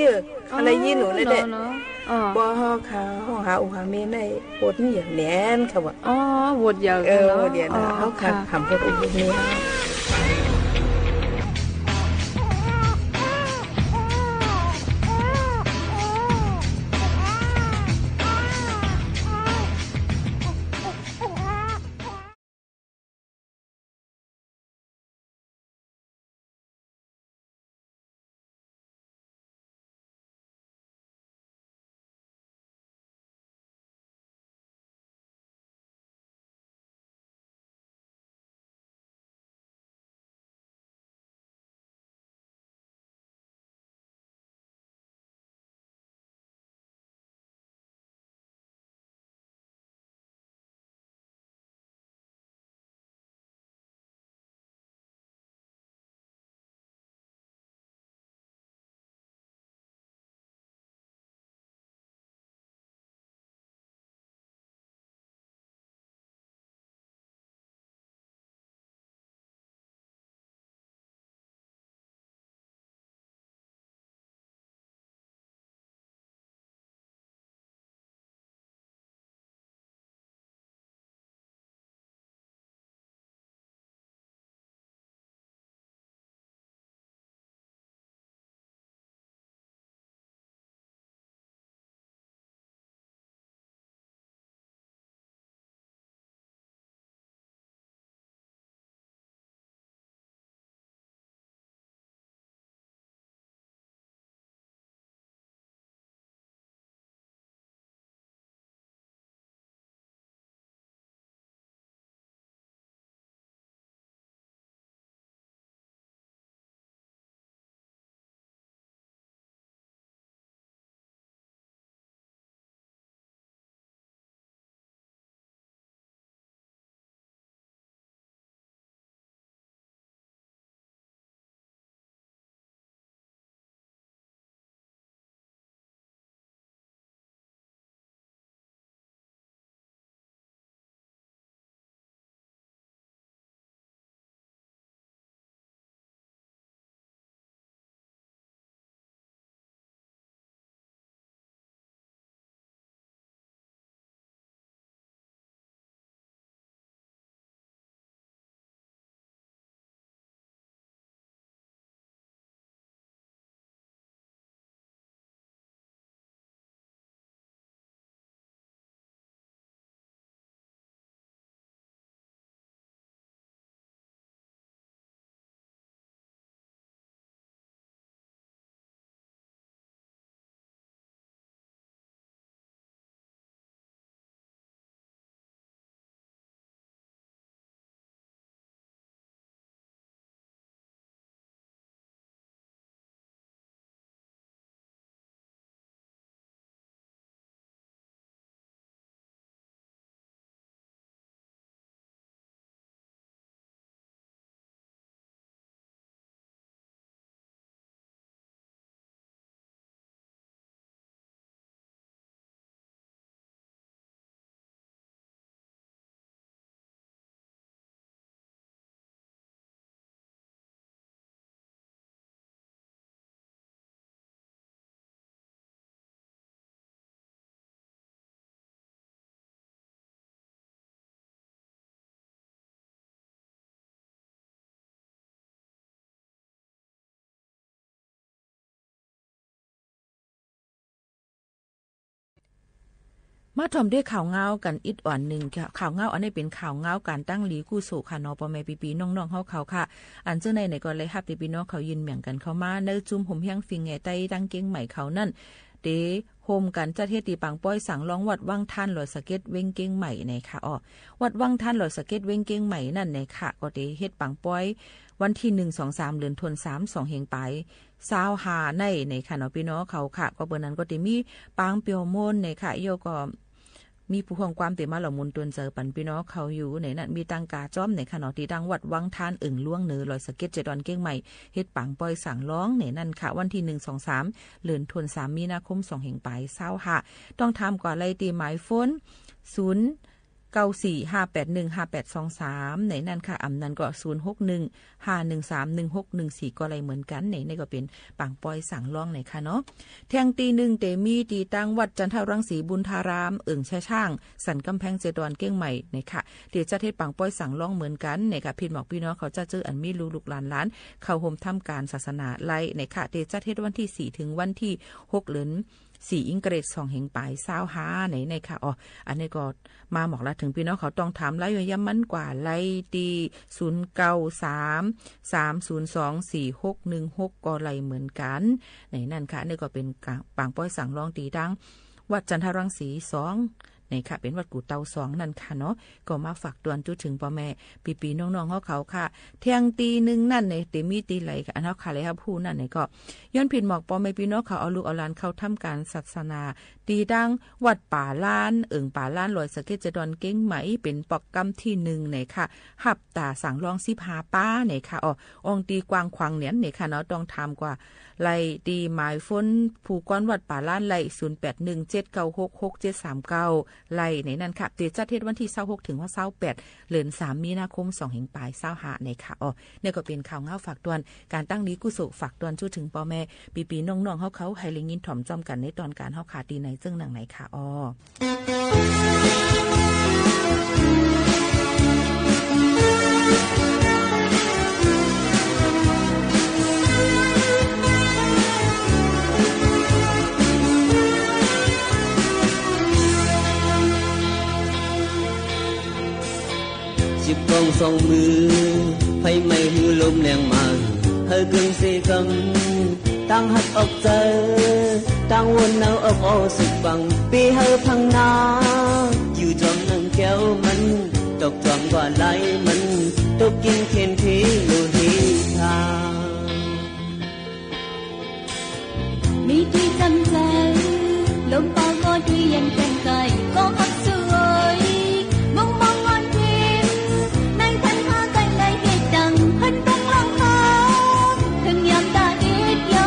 อะไรยินหนูในเด้บ่เฮาค่ะห้องหาอุหาเมในปวดนี่อย่างแน่นค่ะว่าปวดยาวเดี๋ยวนะเฮาค่ะทำพวกอุนี้ มาทอมด้วยข่าวเงากันอีกอ่อนหนึ่งค่ะข่าวเงาอันนี้เป็นข่าวเงาการตั้งหลีกู้โศค่ะนอปอแม่ปีๆน้องๆเขาค่ะอันเจ้าในก็เลยฮับพี่น้องเขายืนเหมือนกันเข้ามาในจุ่มห่มเฮียงฟิงแง่ใต้ดังเก้งใหม่เขานั่นเดโฮมกันจัดเฮ็ดตีปังป้อยสั่งร้องวัดวังท่านลอยสะเก็ตเว้งเก้งใหม่ในค่ะวัดวังท่านลอยสะเก็ตเว้งเก้งใหม่นั่นในค่ะก็เดเฮ็ดปังป้อยวันที่1-2-3เดือนธันวาคม2เฮงไป25ในค่ะเนาะพี่น้องเขาค่ะก็เบิ่นนั้นก็สิมีปางเปียวโมนในค่ะโยก็มีผู้ของความเตมาเหล่ามุนตวนเจอปันพี่น้องเขาอยู่ในนั้นมีตังกาจ้อมในขณะที่ดังวัดวังทานล่วงเหนือลอยสะเก็ตเจดอนเก้งใหม่เฮ็ดปังปอยสั่งร้องในนั้นค่ะวันที่1-2-3เดือนธันวาคมมีนาคม2เฮงไป25ต้องทำกว่าไล่ตีหมายโฟน0945815823ในนั้นค่ะอำนั้นก็0615131614ก็อะไรเหมือนกันในก็เป็นปังปอยสั่งร้องในค่ะเนาะแทงตีหนึ่งเตมีตีตั้งวัดจันทรังสีบุญธารามช่างสันกำแพงเจดอนเก้งใหม่ในค่ะเดี๋ยวจะเทศปังปอยสั่งร้องเหมือนกันในค่ะพี่บอกพี่น้องเขาจะเจออันมีลูกหลานเข้าห่มทำการศาสนาไล่ในค่ะเดี๋ยวจะเทศวันที่4ถึงวันที่6เดือน4อิงเกรด2เฮงปลาย25ในค่ะอันนี้ก็มาบอกละถึงพี่น้องเขาต้องถามไล่ย้ำมันกว่าไล่ตี0933024616ก็ไล่เหมือนกันในนั่นค่ะนี่ก็เป็นปังป้อยสั่งร้องตีดังวัดจันทรังสี2ในค่ะเป็นวัดกูเตา2นั่นค่ะเนาะก็มาฝากตวนจุดถึงพ่อแม่ปีๆน้องๆเขาค่ะเที่ยงตีหนึ่งนั่นในเตมีตีไหลค่ะอันเฮาค่ะเลยครับผู้นั่นในก็ย้อนผิดหมอกพ่อแม่พี่น้องเขาเอาลูกเอาหลานเข้าทำการศาสนาตีดังวัดป่าล้านป่าล้านลอยสะเก็ตจะดอนเก้งไหมเป็นปอกกำที่1ในค่ะหับตาสั่งรอง15ป้าในค่ะองตีกวางควางเนี่ยในค่ะเนาะต้องทำกว่าไล่ตีหมายฝนผู้ก้อนวัดป่าล้านไล่0817966739ไล่ในนั้นค่ะเตจัดเทศวันที่26ถึงว่า28เดือน3มีนาคม2เฮงปลาย25ในค่ะเนี่ยก็เป็นข่าวเงาฝากตวนการตั้งนี้กุศลฝากตวนจุดถึงพ่อแม่ปีๆน้องๆเขาให้ลิงยินถ่อมจอมกันในตอนการเฮาขาดีในซึ่งหนังไหนค่ะจิบกองสองมือไฟไม่หือลมแรงมาเฮอเกินเสกำตั้งหัดออกเจอตั้งวนเอาออกเอาสุดฟังปีเฮอพังนาอยู่จอมนังแก้วมันตกจอมกว่าไหลมันตกกินเข็นทีโลหิตามีที่จำใจลมปอก็ที่ยังแข็งใจก็หักสวยมองงอนพิมในทันหากันได้เหตุดังพันปงลังคาถึงยามตาอีดเยา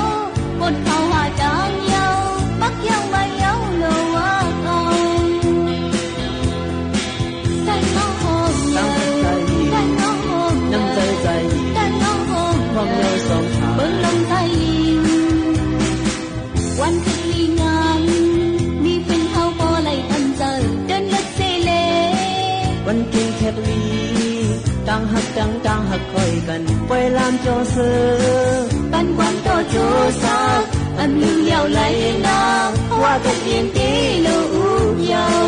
บนเขาหาจางเยามักยังไม่เยาโลว่าเอาได้น้องโฮมได้น้องโฮมน้ำใจได้น้องโฮมความเยาสองขาเบิ่งลมใจวันคืนลีงานมีเป็นเฮาบ่ไหลอันเจอเดินลึกเซเลวันกินแคบลีต่างหักคอยกันปล่อยลามโจเซอปันควันโตโจซาอันลือยาวไหลนาว่ากันเรียนตีลูยาว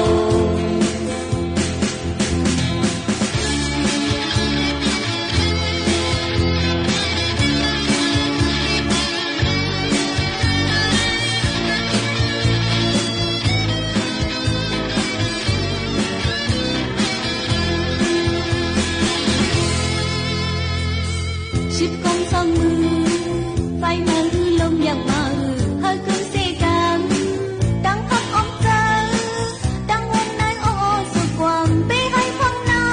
ชิบกองสองมือไฟมาหือลมอย่างมาเฮอคืนเสกันดังพักอมเจอดังวันนั้นโอ้สุดความไปให้พังนา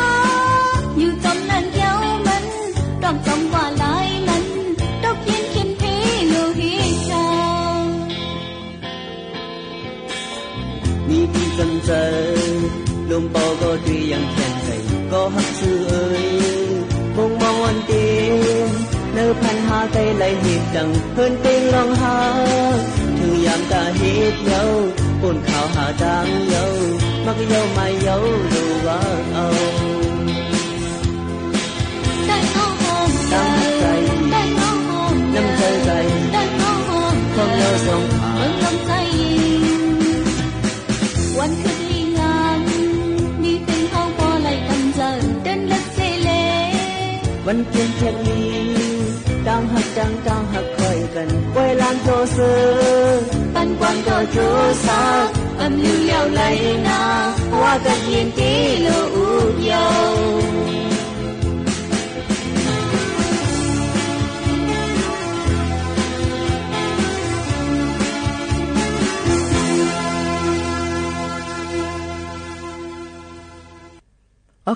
อยู่จมนั้นเกี่ยวมันดอกจมกว่าลายมันดอกยินขินพีโลหิตชามีที่จำใจลมปอก็ที่ยังแข็งใจก็หักซื้อเอ่ยมองวันเต็มเนื้อพันหาใจไหลเหตุดังเพิ่นเต็งลองหาถึงยามตาเหตุเยาปนข่าวหาจางเยามักเยาไม่เยาดูว่าเอาได้น้องโฮมได้น้องโฮมน้ำใจได้น้องโฮมความเยาสองขาเบิ่งลมใจวันคืนลี มันเพียงแค่นี้ต่างหักคอยกันไว้ลานโตเซอปันกวางโตโจซาอำลิวยาวไหลนาว่ากันยินตีโลอูยาว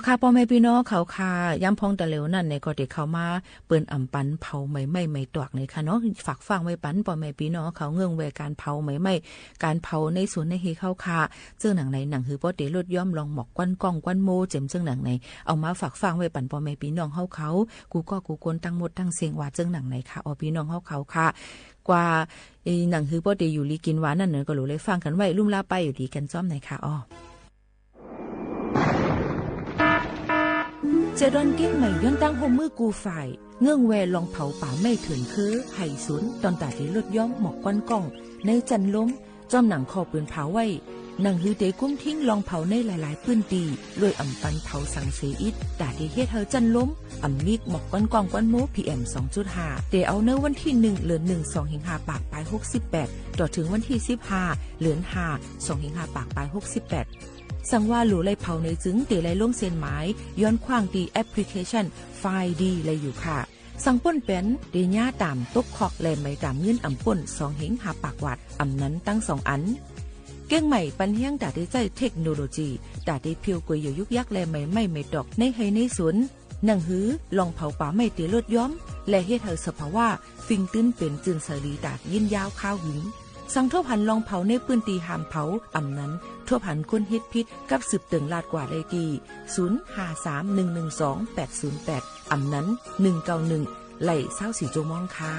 ค่ะพ่อแม่พี่น้องเขาค่ะย้ำพองแต่เหลวนั่นในก็เด็กเขามาเปิ้นอ่ำปันเผาไม่ตวกในค่ะเนาะฝากฟังไว้ปันพ่อแม่พี่น้องเขาเงื่องเวการเผาไม่การเผาในสวนในเฮเข้าค่ะเจ้าหนังไหนหนังคือบ่ได้ลดย่อมลองหมอกกวนกล้องกวนโมเจ็มเจ้าหนังไหนเอามาฝากฟังไว้ปันพ่อแม่พี่น้องเขากูคนตั้งหมดตั้งเสียงว่าเจ้าหนังไหนค่ะอ๋อพี่น้องเขาค่ะกว่าหนังคือบ่ได้อยู่ลีกินหวานนั่นเนอะก็รู้เลยฟังกันไว้ลุ่มลาไปอยู่ดีกันจ้อมไหนค่ะอ๋อเจดอนเก้งใหม่ย้อนตั้งโฮมมือกูฝ่ายเงื่องแวลองเผาป่าไม่ถึงคือไห่สุนตอนตาที่ลดย่อมหมอกกวนกล้องในจันล้มจอมหนังคอปืนเผาไว้หนังฮือเตกุ้มทิ้งลองเผาในหลายๆพื้นตีรวยอ่ำปันเผาสังเสอิดตาที่เฮ็ดเธอจันล้มอ่ำมิกหมอกกวนกล้องกวนโม PM 2.5 เตเอาเนื้อวันที่1เดือน1 2 5ปากปลาย68ต่อถึงวันที่15เดือน5 2 5ปากปลาย68สั่งว่าหลูไล่เผาในจึงเตไล่ลงเส้นหมายย้อนขว้างดีแอปพลิเคชันไฟล์ดีเลยอยู่ค่ะสั่งป่นเป็นเดียญ่าตามตกคอกแลนไม่ตามเงื่อนอ่ำป่น2เหงหาปากวัดอ่ำนั้นตั้ง2อันเก้งใหม่ปันเฮียงดาได้ใจเทคโนโลยีดาได้เพียวกวยอยู่ยุกยักแลไม่ดอกในให้ในสวนหนังหือลองเผาป่าไม่เตลดย้อมและเฮ็ดเธอสภาวะฟิงตื้นเป็นจืนสลีดาดยินยาวข้าวหิงสั่งทั่วพันลองเผาในปืนตีหามเผาอ่ำนั้นทั่วพันคนเฮ็ดพิษกับสืบเติงลาดกว่าเลยตี0531128808อ่ำนั้น191ไหล่24โจมองค่ะ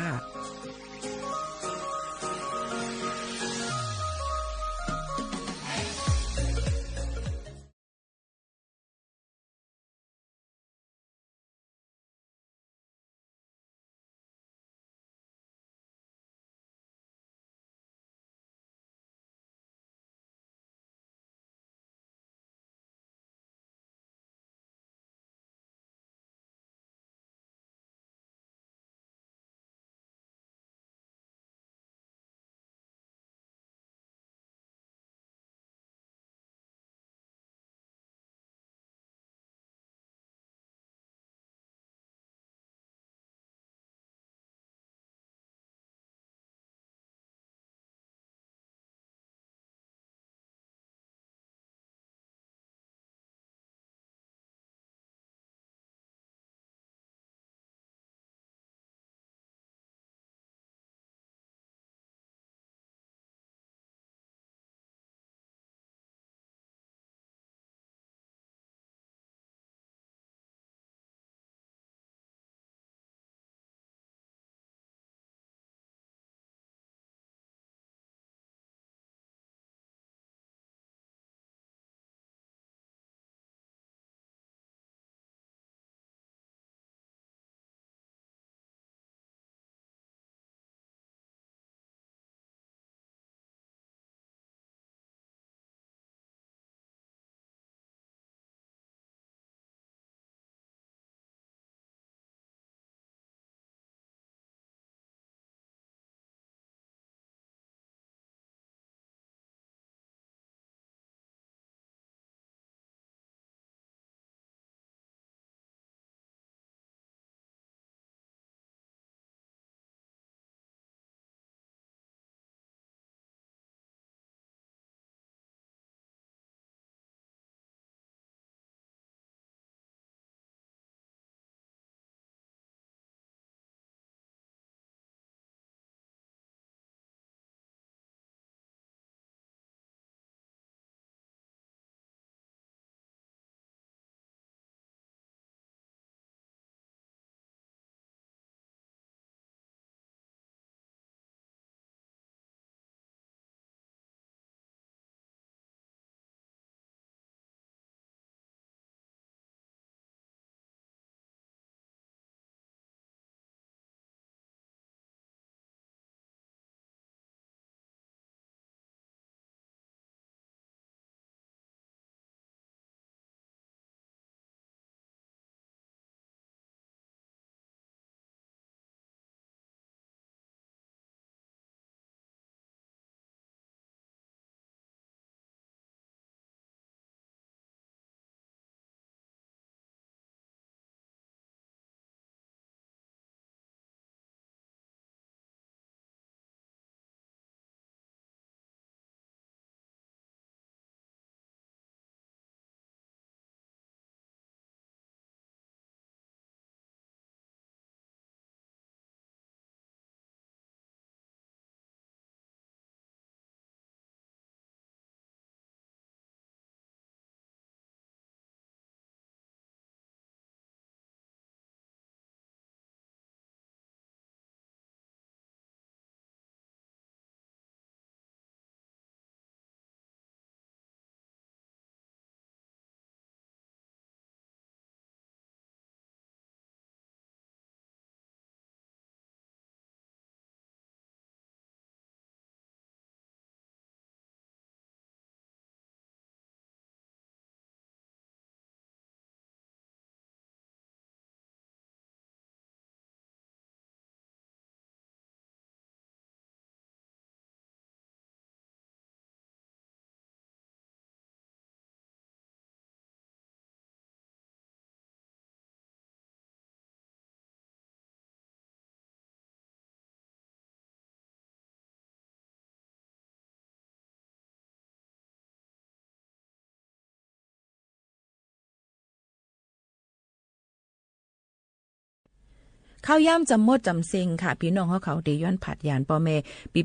ข้าวย่ำจำมดจำเซ็งค่ะพี่น้องเขาเดย้อนผัดยานปอแม่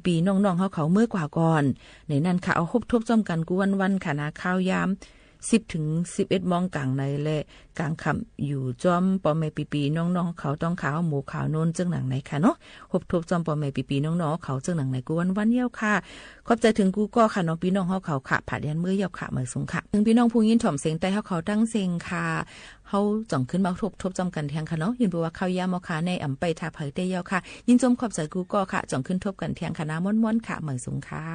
ปีน้องๆเขาเมื่อกว่าก่อนในนั้นค่ะเอาฮบทบจอมกันกูวันค่ะนะข้าวย่ำ10 ถึง 11 มองกลางในและกลางค่ำอยู่จอมปอแม่ปีน้องๆเขาต้องขาวหมูขาวโนนจึงหนังไหนค่ะเนาะฮบทบจอมปอแม่ปีน้องๆเขาจึงหนังไหนกูวันเยี่ยวค่ะขอบใจถึงกูก็ค่ะน้องพี่น้องเขาค่ะผัดยันมื้อเยี่ยวค่ะมื้อสูงค่ะถึงพี่น้องผู้ยินถ่อมเสียงแต่เขาตั้งเสียงค่ะเฮาจ่องขึ้นมาทบจอมกันเที่ยงค่ะเนาะยินบ่ว่าข้าวยามค่ะในอำไปทาเผยได้เยี่ยวค่ะยินจมขอบใจกูก็ค่ะจ่องขึ้นทบกันเที่ยงค่ะนะม่วนๆค่ะมื้อสูงค่ะ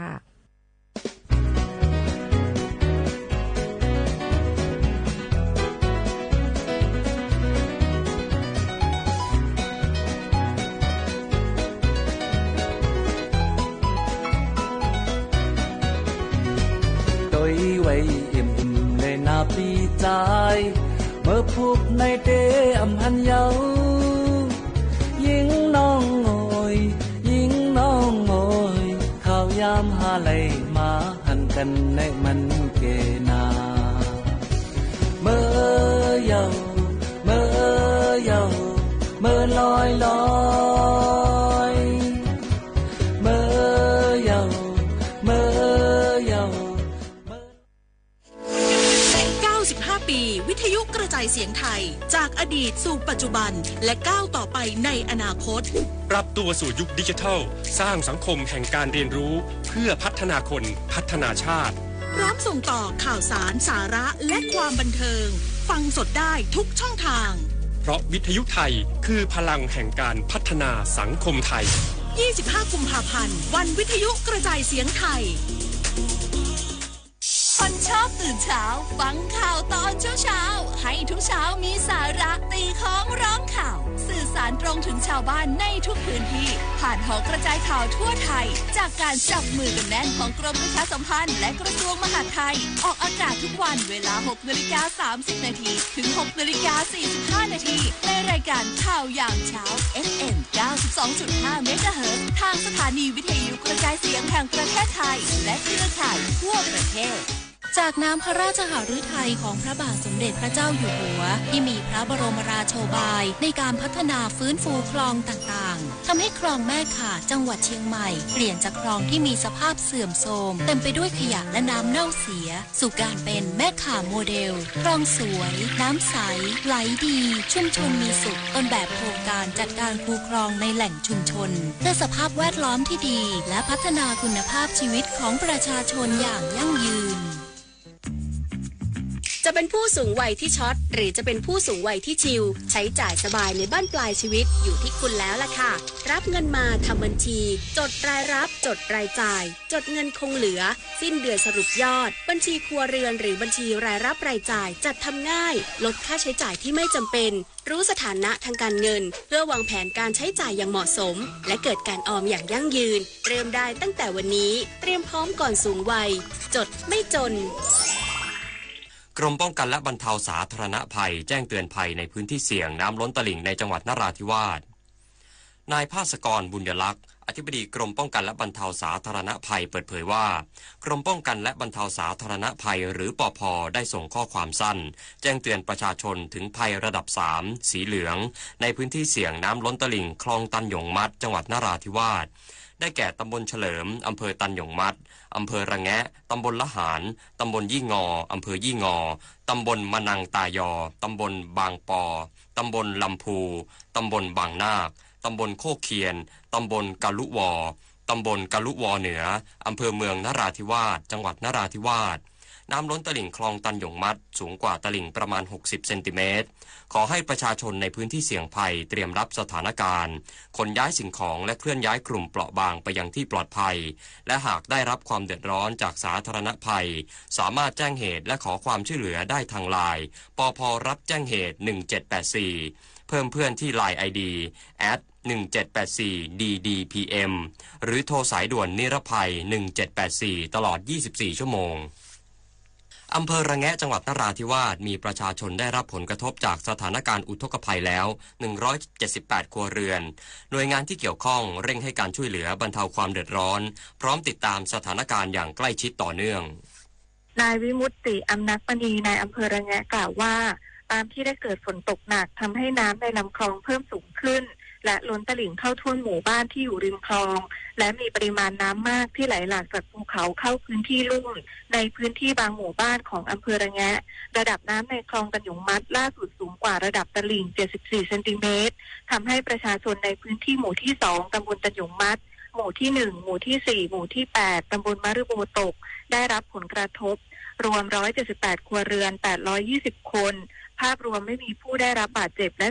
ปีใจเมื่อพบในเดอำหันเยายิงน้องโอยยิงน้องโอยข้าวยามหาไหลมาหันกันในมันเกนาเมื่อเยาเมื่อเยาเมื่อลอยลอยเมื่อเยาเมื่อเยา95 ปีวิทยุกระจายเสียงไทยจากอดีตสู่ปัจจุบันและก้าวต่อไปในอนาคตปรับตัวสู่ยุคดิจิทัลสร้างสังคมแห่งการเรียนรู้เพื่อพัฒนาคนพัฒนาชาติพร้อมส่งต่อข่าวสารสาระและความบันเทิงฟังสดได้ทุกช่องทางเพราะวิทยุไทยคือพลังแห่งการพัฒนาสังคมไทย25 กุมภาพันธ์วันวิทยุกระจายเสียงไทยคนชอบตื่นเช้าฟังข่าวตอนเช้าให้ทุกเช้ามีสาระตีของร้องข่าวสื่อสารตรงถึงชาวบ้านในทุกพื้นที่ผ่านหอกระจายข่าวทั่วไทยจากการจับมือกันแน่นของกรมประชาสัมพันธ์และกระทรวงมหาดไทยออกอากาศทุกวันเวลา 6:30 น.ถึง 6:45 น.ในรายการข่าวยามเช้า FM 92.5 เมกะเฮิรตซ์ทางสถานีวิทยุกระจายเสียงแห่งประเทศไทยและเครือข่ายทั่วประเทศจากน้ำพระราชหฤทัยของพระบาทสมเด็จพระเจ้าอยู่หัวที่มีพระบรมราโชบายในการพัฒนาฟื้นฟูคลองต่างๆทำให้คลองแม่ข่าจังหวัดเชียงใหม่เปลี่ยนจากคลองที่มีสภาพเสื่อมโทรมเต็มไปด้วยขยะและน้ำเน่าเสียสู่การเป็นแม่ข่าโมเดลคลองสวยน้ำใสไหลดีชุมชนมีสุขต้นแบบโครงการจัดการคูคลองในแหล่งชุมชนเพื่อสภาพแวดล้อมที่ดีและพัฒนาคุณภาพชีวิตของประชาชนอย่างยั่งยืนจะเป็นผู้สูงวัยที่ช็อตหรือจะเป็นผู้สูงวัยที่ชิลใช้จ่ายสบายในบ้านปลายชีวิตอยู่ที่คุณแล้วล่ะค่ะรับเงินมาทำบัญชีจดรายรับจดรายจ่ายจดเงินคงเหลือสิ้นเดือนสรุปยอดบัญชีครัวเรือนหรือบัญชีรายรับรายจ่ายจัดทำง่ายลดค่าใช้จ่ายที่ไม่จำเป็นรู้สถานะทางการเงินเพื่อวางแผนการใช้จ่ายอย่างเหมาะสมและเกิดการออมอย่างยั่งยืนเริ่มได้ตั้งแต่วันนี้เตรียมพร้อมก่อนสูงวัยจดไม่จนกรมป้องกันและบรรเทาสาธารณภัยแจ้งเตือนภัยในพื้นที่เสี่ยงน้ำล้นตลิ่งในจังหวัดนราธิวาสนายภาสกรบุญยลักษณ์อธิบดีกรมป้องกันและบรรเทาสาธารณภัยเปิดเผยว่ากรมป้องกันและบรรเทาสาธารณภัยหรือปภ.ได้ส่งข้อความสั้นแจ้งเตือนประชาชนถึงภัยระดับ3สีเหลืองในพื้นที่เสี่ยงน้ำล้นตลิ่งคลองตันหยงมัดจังหวัดนราธิวาสได้แก่ตำบลเฉลิมอำเภอตันหยงมัดอำเภอระแงะตำบลละหารตำบลยี่งออำเภอยี่งอตำบลมะนังตายอตำบลบางปอตำบลลำพูตำบลบางนาคตำบลโคกเคียนตำบลกะลุวอตำบลกะลุวอเหนืออำเภอเมืองนราธิวาสจังหวัดนราธิวาสน้ำล้นตลิ่งคลองตันหยงมัดสูงกว่าตลิ่งประมาณ60เซนติเมตรขอให้ประชาชนในพื้นที่เสี่ยงภัยเตรียมรับสถานการณ์ขนย้ายสิ่งของและเคลื่อนย้ายกลุ่มเปราะบางไปยังที่ปลอดภัยและหากได้รับความเดือดร้อนจากสาธารณภัยสามารถแจ้งเหตุและขอความช่วยเหลือได้ทางไลน์ปภ.รับแจ้งเหตุ1784เพิ่มเพื่อนที่ LINE ID @1784DDPM หรือโทรสายด่วนนิรภัย1784ตลอด24ชั่วโมงอำเภอระแงะจังหวัดนราธิวาสมีประชาชนได้รับผลกระทบจากสถานการณ์อุทกภัยแล้ว178ครัวเรือนหน่วยงานที่เกี่ยวข้องเร่งให้การช่วยเหลือบรรเทาความเดือดร้อนพร้อมติดตามสถานการณ์อย่างใกล้ชิดต่อเนื่องนายวิมุตติอำนักมณีนายอำเภอระแงะกล่าวว่าตามที่ได้เกิดฝนตกหนักทำให้น้ำในลำคลองเพิ่มสูงขึ้น และล้นตลิ่งเข้าท่วมหมู่บ้านที่อยู่ริมคลองและมีปริมาณน้ำมากที่ไหลหลากจากภูเขาเข้าพื้นที่ลุ่มในพื้นที่บางหมู่บ้านของอำเภอระแงะระดับน้ำในคลองตันหยงมัดล่าสุดสูงกว่าระดับตลิ่ง74เซนติเมตรทำให้ประชาชนในพื้นที่หมู่ที่2ตำบลตันหยงมัดหมู่ที่1หมู่ที่4หมู่ที่8ตำบลมะรึโบตกได้รับผลกระทบรวม178ครัวเรือน820คนภาพรวมไม่มีผู้ได้รับบาดเจ็บและ